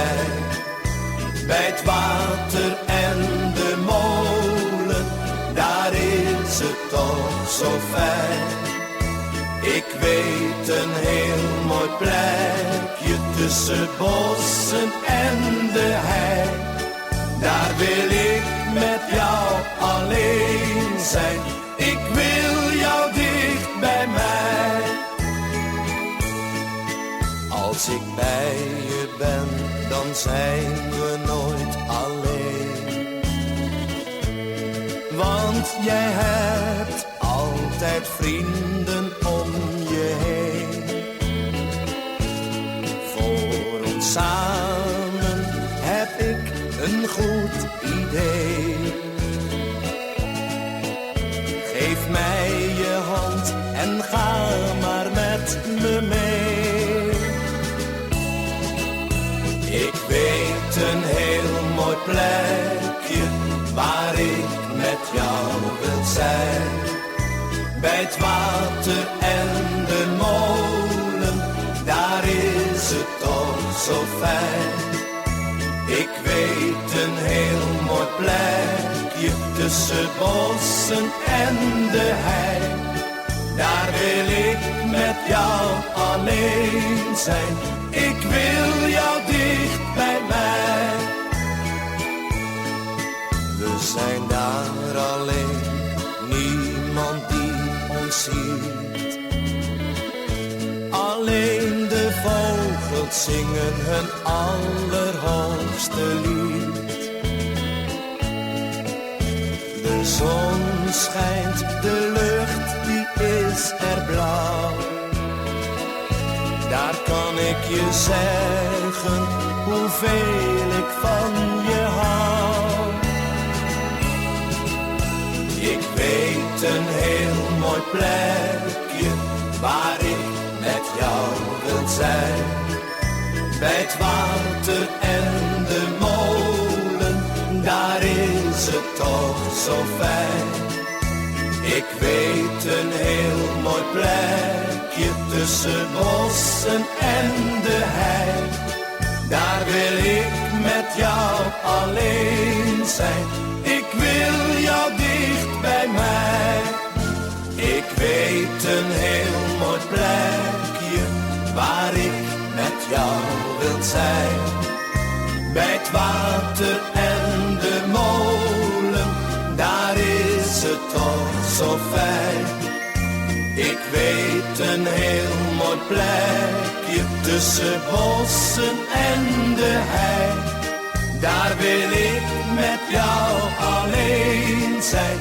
zijn. Bij het water en de molen, daar is het toch zo fijn. Ik weet een heel mooi plekje tussen bossen en de hei. Daar wil ik met jou alleen zijn. Ik wil jou dicht bij mij. Als ik bij je ben, dan zijn we nooit alleen. Want jij hebt altijd vrienden om je heen. Voor ons samen heb ik een goed idee. Geef mij je hand en ga maar met me mee. Ik weet een heel mooi plekje waar ik met jou wil zijn. Bij het water en de molen, daar is het toch zo fijn. Ik weet een heel mooi plekje tussen bossen en de hei. Daar wil ik met jou alleen zijn. Ik wil jou dicht bij mij. We zijn daar alleen, niemand die ons ziet. Alleen de vogels zingen hun allerhoogste lied. De zon schijnt, de lucht die is er blauw. Daar kan ik je zeggen hoeveel ik van je hou. Ik weet een heel mooi plekje waar ik met jou wil zijn. Bij het water en de molen, daar is het toch zo fijn. Ik weet een heel mooi plekje tussen bossen en de hei. Daar wil ik met jou alleen zijn. Ik wil jou dicht bij mij. Ik weet een heel mooi plekje waar ik met jou wil zijn. Bij het water en de molen, daar is het toch zo fijn. Ik weet een heel mooi plekje tussen bossen en de hei. Daar wil ik met jou alleen zijn.